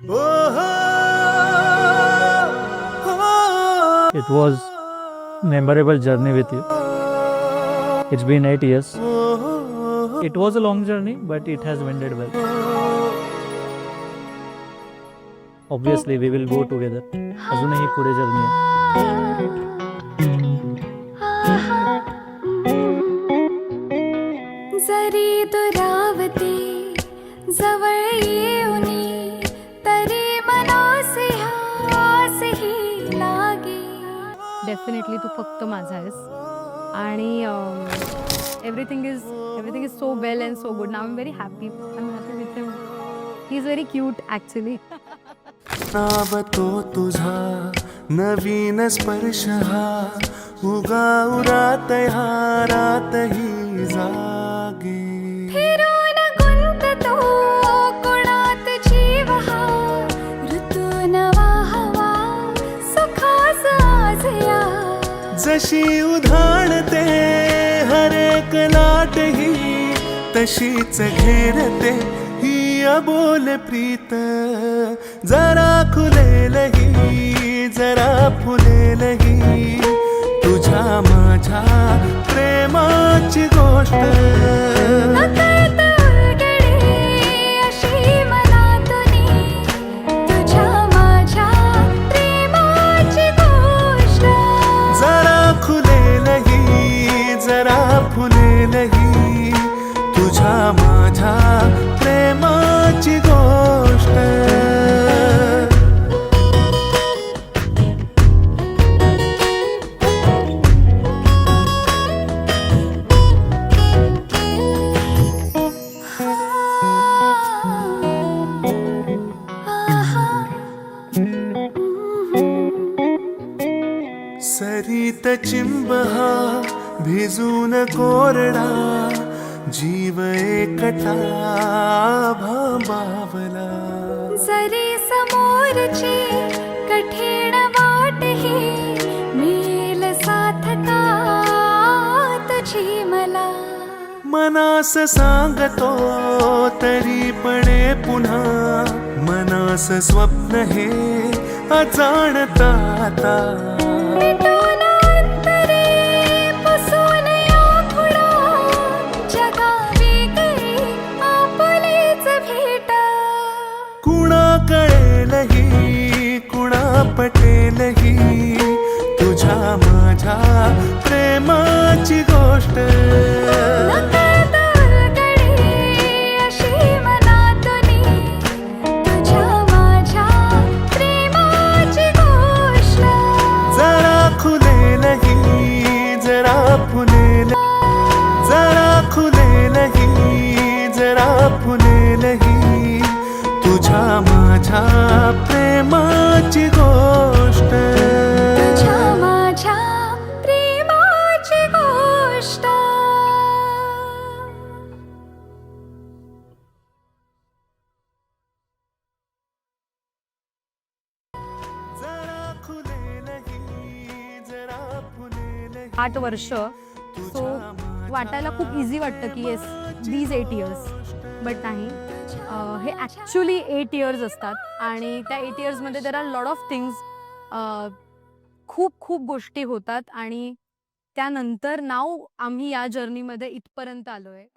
It was memorable journey with you. It's been 8 years. It was a long journey, but it has ended well. Obviously, we will go together. अजूनही पुढे journey आहे. जरी दुरावते जवळ येऊनी तरी मनासे ह्यास ही लागे. Definitely तू फक्त माझा आहेस आणि everything is so well and so good. Now I am very happy with him. He is very cute actually. नाव तो तुझा नवीन स्पर्श हा उगा उरात ह्या रातही जागे. फिरून गुंततो कोणात जीव हा ऋतून वाहवा सुखास आज या. जशी उधाणते हर एक लाटही तशीच घेरते ही अबोल प्रीत. जरा खुलेलही जरा फुलेलही तुझ्या माझ्या प्रेमाची गोष्ट. नकळत उलगडे अशी मनातूनी तुझ्या माझ्या प्रेमाची गोष्ट. जरा खुलेलही जरा फुलेलही तुझ्या माझ्या प्रेमाची गोष्ट. सरीत चिंब हा भिजून कोरडा जीव एकटा भांबावला. जरी समोरची कठीण वाट ही मिळेल साथ का तुझी मला. मनास सांगतो तरी पणे पुन्हा मनास स्वप्न हे अजाणता आता. मिटून अंतरे पुसून या खुणा जगा वेगळी आपुलीच भेट. कुणा कळेलही कुणा पटेलही तुझ्या माझ्या प्रेमाची गोष्ट. नकळत उलगडे अशी मनातूनी तुझ्या माझ्या प्रेमाची गोष्ट. जरा खुलेलही जरा फुलेल जरा खुलेलही जरा फुलेलही तुझ्या माझ्या प्रेमाची गोष्ट. तुझ्या माझ्या प्रेमाची गोष्ट. जरा खुलेलही जरा फुलेलही 8 वर्ष. सो वाटायला खूप इझी वाटतं की येस दीज 8 इयर्स. बट नाही, हे ॲक्च्युली 8 इयर्स असतात आणि त्या 8 इयर्समध्ये there are lot of things. खूप खूप गोष्टी होतात आणि त्यानंतर नाव आम्ही या जर्नीमध्ये इथपर्यंत आलो आहे.